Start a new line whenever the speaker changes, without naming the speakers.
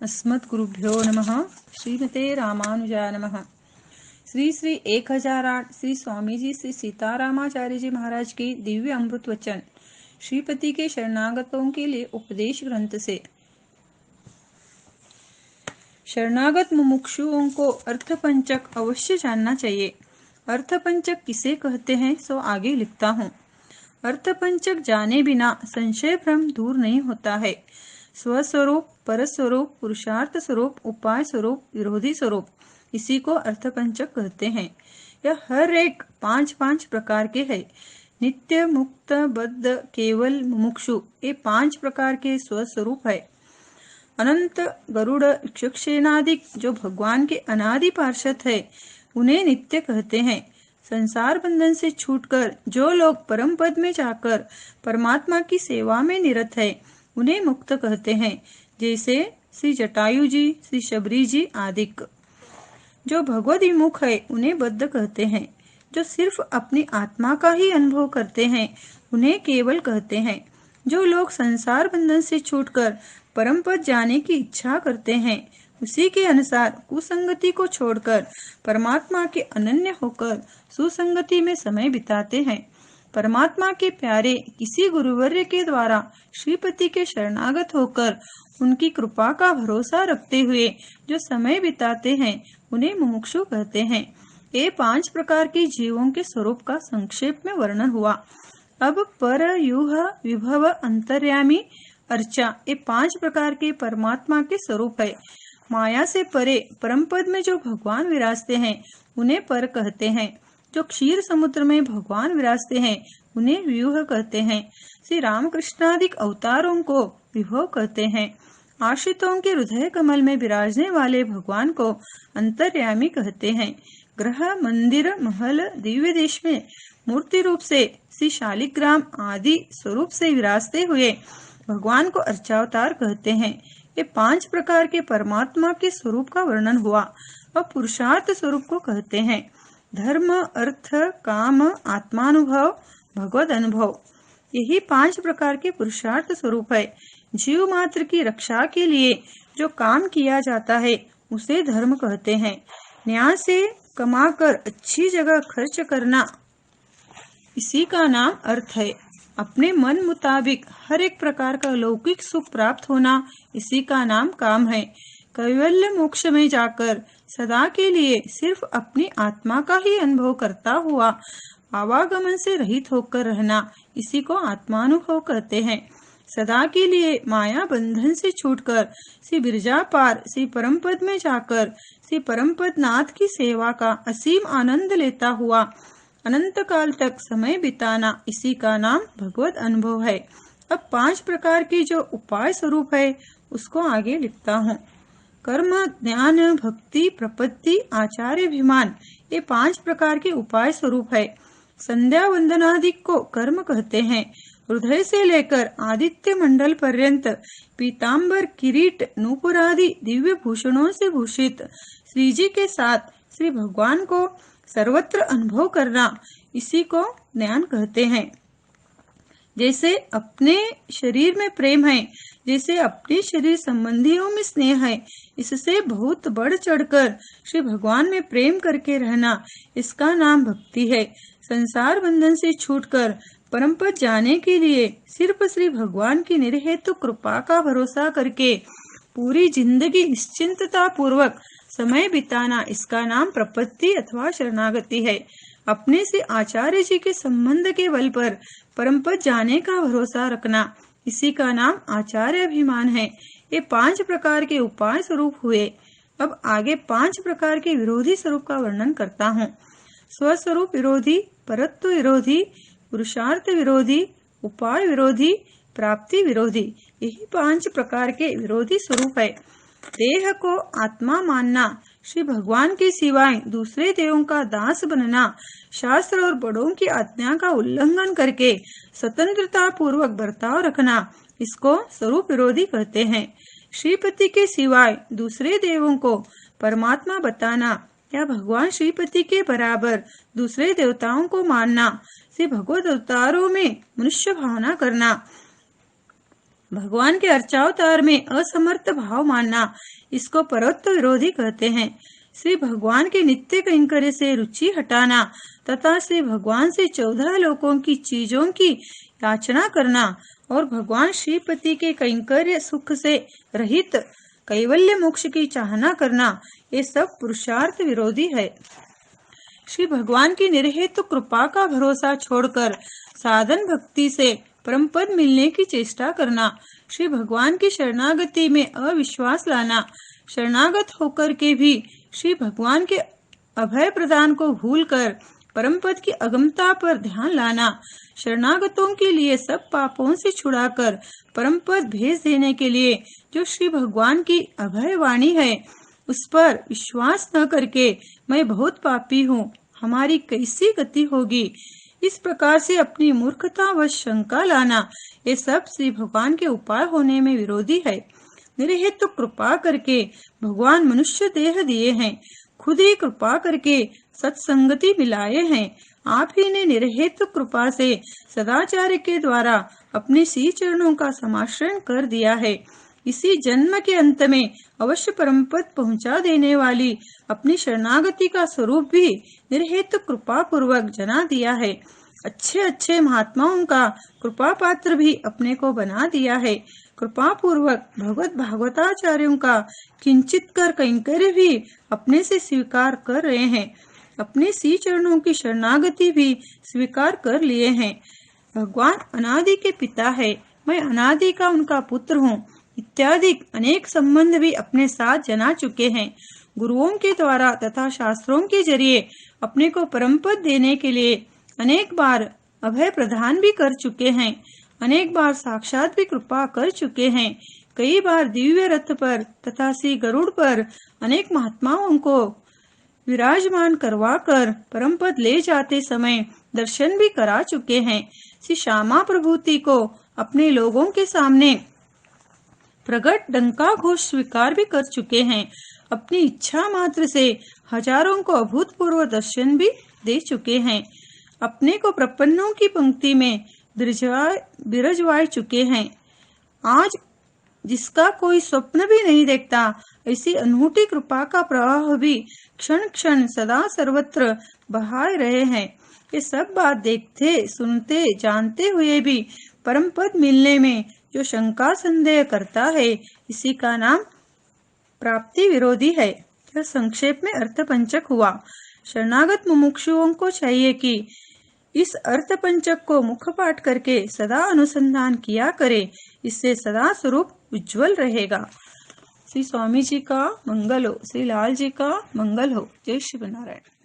अस्मद्गुरुभ्यो नमः। श्रीमते रामानुजाय नमः। श्री श्री 1008 श्री स्वामी जी श्री सीतारामाचार्य जी महाराज की दिव्य अमृत वचन श्रीपति के शरणागतों के लिए उपदेश ग्रंथ से। शरणागत मुमुक्षुओं को अर्थपंचक अवश्य जानना चाहिए। अर्थपंचक किसे कहते हैं सो आगे लिखता हूँ। अर्थपंचक जाने बिना संशय भ्रम दूर नहीं होता है। स्वस्वरूप, परस्वरूप, पुरुषार्थ स्वरूप, उपाय स्वरूप, विरोधी स्वरूप, इसी को अर्थपंचक कहते हैं। यह हर एक 5 प्रकार के है। नित्य, मुक्त, बद्ध, केवल, मुमुक्षु, ये 5 प्रकार के स्वस्वरूप है। अनंत, गरुड़, इक्षुसेनादिक जो भगवान के अनादि पार्षद है उन्हें नित्य कहते हैं। संसार बंधन से छूटकर जो लोग परम पद में जाकर परमात्मा की सेवा में निरत है उन्हें मुक्त कहते हैं। जैसे श्री जटायु जी, श्री शबरी जी आदिक। जो भगवद विमुख है उन्हें बद्ध कहते हैं। जो सिर्फ अपनी आत्मा का ही अनुभव करते हैं उन्हें केवल कहते हैं। जो लोग संसार बंधन से छूटकर परम पद जाने की इच्छा करते हैं उसी के अनुसार कुसंगति को छोड़कर परमात्मा के अनन्य होकर सुसंगति में समय बिताते हैं। परमात्मा के प्यारे किसी गुरुवर्य के द्वारा श्रीपति के शरणागत होकर उनकी कृपा का भरोसा रखते हुए जो समय बिताते हैं उन्हें मुमुक्षु कहते हैं। ये 5 प्रकार के जीवों के स्वरूप का संक्षेप में वर्णन हुआ। अब पर, युह, विभव, अंतर्यामी, अर्चा, ये 5 प्रकार के परमात्मा के स्वरूप है। माया से परे परम पद में जो भगवान विराजते हैं उन्हें पर कहते हैं। जो क्षीर समुद्र में भगवान विराजते हैं उन्हें व्यूह कहते हैं। श्री रामकृष्णादिक अवतारों को विभव कहते हैं। आश्रितों के हृदय कमल में विराजने वाले भगवान को अंतर्यामी कहते हैं। ग्रह, मंदिर, महल, दिव्य देश में मूर्ति रूप से श्री शालिग्राम आदि स्वरूप से विराजते हुए भगवान को अर्चावतार कहते हैं। ये 5 प्रकार के परमात्मा के स्वरूप का वर्णन हुआ। अब पुरुषार्थ स्वरूप को कहते हैं। धर्म, अर्थ, काम, आत्मानुभव, भगवद अनुभव, यही 5 प्रकार के पुरुषार्थ स्वरूप है। जीव मात्र की रक्षा के लिए जो काम किया जाता है उसे धर्म कहते हैं। न्याय से कमाकर अच्छी जगह खर्च करना, इसी का नाम अर्थ है। अपने मन मुताबिक हर एक प्रकार का लौकिक सुख प्राप्त होना, इसी का नाम काम है। कैवल्य मोक्ष में जाकर सदा के लिए सिर्फ अपनी आत्मा का ही अनुभव करता हुआ आवागमन से रहित होकर रहना, इसी को आत्मानुभव कहते हैं। सदा के लिए माया बंधन से छूटकर श्री बिरजा पार श्री परम पद में जाकर श्री परम पद नाथ की सेवा का असीम आनंद लेता हुआ अनंत काल तक समय बिताना, इसी का नाम भगवत अनुभव है। अब 5 प्रकार की जो उपाय स्वरूप है उसको आगे लिखता हूँ। कर्म, ज्ञान, भक्ति, प्रपत्ति, आचार्याभिमान, ये 5 प्रकार के उपाय स्वरूप है। संध्या वंदनादि को कर्म कहते हैं। हृदय से लेकर आदित्य मंडल पर्यंत पीताम्बर, किरीट, नूपुरादि दिव्य भूषणों से भूषित श्री जी के साथ श्री भगवान को सर्वत्र अनुभव करना, इसी को ज्ञान कहते हैं। जैसे अपने शरीर में प्रेम है, जैसे अपने शरीर संबंधियों में स्नेह है, इससे बहुत बढ़ चढ़कर श्री भगवान में प्रेम करके रहना, इसका नाम भक्ति है। संसार बंधन से छूटकर परम पद जाने के लिए सिर्फ श्री भगवान की निर्हेतु कृपा का भरोसा करके पूरी जिंदगी निश्चिंतता पूर्वक समय बिताना, इसका नाम प्रपत्ति अथवा शरणागति है। अपने से आचार्य जी के संबंध के बल पर परम पद जाने का भरोसा रखना, इसी का नाम आचार्य अभिमान है। ये 5 प्रकार के उपाय स्वरूप हुए। अब आगे 5 प्रकार के विरोधी स्वरूप का वर्णन करता हूँ। स्वस्वरूप विरोधी, परत्व विरोधी, पुरुषार्थ विरोधी, उपाय विरोधी, प्राप्ति विरोधी, यही 5 प्रकार के विरोधी स्वरूप है। देह को आत्मा मानना, श्री भगवान के सिवाय दूसरे देवों का दास बनना, शास्त्र और बड़ों की आज्ञा का उल्लंघन करके स्वतंत्रता पूर्वक बर्ताव रखना, इसको स्वरूप विरोधी कहते हैं। श्रीपति के सिवाय दूसरे देवों को परमात्मा बताना या भगवान श्रीपति के बराबर दूसरे देवताओं को मानना, श्री भगवत अवतारों में मनुष्य भावना करना, भगवान के अर्चावतार में असमर्थ भाव मानना, इसको परोक्त विरोधी कहते हैं। श्री भगवान के नित्य कैंकर्य से रुचि हटाना तथा श्री भगवान से 14 लोकों की चीजों की याचना करना और भगवान श्रीपति के कैंकर्य सुख से रहित कैवल्य मोक्ष की चाहना करना, ये सब पुरुषार्थ विरोधी है। श्री भगवान की निर्हेतु कृपा का भरोसा छोड़कर साधन भक्ति से परम पद मिलने की चेष्टा करना, श्री भगवान की शरणागति में अविश्वास लाना, शरणागत होकर के भी श्री भगवान के अभय प्रदान को भूलकर परम पद की अगमता पर ध्यान लाना, शरणागतों के लिए सब पापों से छुड़ाकर परम पद भेज देने के लिए जो श्री भगवान की अभय वाणी है, उस पर विश्वास न करके मैं बहुत पापी हूँ, हमारी कैसी गति होगी, इस प्रकार से अपनी मूर्खता व शंका लाना, ये सब श्री भगवान के उपाय होने में विरोधी है। निर्हेतु कृपा करके भगवान मनुष्य देह दिए हैं, खुद ही कृपा करके सत्संगति मिलाए हैं। आप ही ने निर्हेतु कृपा से सदाचार्य के द्वारा अपने श्री चरणों का समाश्रय कर दिया है। इसी जन्म के अंत में अवश्य परम पद पहुँचा देने वाली अपनी शरणागति का स्वरूप भी निर्हेतु कृपा पूर्वक जना दिया है। अच्छे अच्छे महात्माओं का कृपा पात्र भी अपने को बना दिया है। कृपा पूर्वक भगवत भागवताचार्यों का किंचित कर कैंकर्य भी अपने से स्वीकार कर रहे हैं, अपने श्री चरणों की शरणागति भी स्वीकार कर लिए हैं। भगवान अनादि के पिता है, मैं अनादि का उनका पुत्र हूँ इत्यादि अनेक संबंध भी अपने साथ जना चुके हैं। गुरुओं के द्वारा तथा शास्त्रों के जरिए अपने को परम पद देने के लिए अनेक बार अभय प्रदान भी कर चुके हैं, अनेक बार साक्षात भी कृपा कर चुके हैं। कई बार दिव्य रथ पर तथा श्री गरुड़ पर अनेक महात्माओं को विराजमान करवा कर परम पद ले जाते समय दर्शन भी करा चुके हैं। श्री श्यामा प्रभुति को अपने लोगों के सामने प्रगट डंका घोष स्वीकार भी कर चुके हैं। अपनी इच्छा मात्र से हजारों को अभूतपूर्व दर्शन भी दे चुके हैं। अपने को प्रपन्नों की पंक्ति में बिरजवाए चुके हैं। आज जिसका कोई स्वप्न भी नहीं देखता, ऐसी अनूठी कृपा का प्रवाह भी क्षण क्षण सदा सर्वत्र बहाए रहे हैं। ये सब बात देखते सुनते जानते हुए भी परम पद मिलने में जो शंका संदेह करता है, इसी का नाम प्राप्ति विरोधी है। यह संक्षेप में अर्थपंचक हुआ। शरणागत मुमुक्षुओं को चाहिए कि इस अर्थपंचक को मुखपाठ करके सदा अनुसंधान किया करे, इससे सदा स्वरूप उज्जवल रहेगा। श्री स्वामी जी का मंगल हो, श्री लाल जी का मंगल हो। जय श्री नारायण।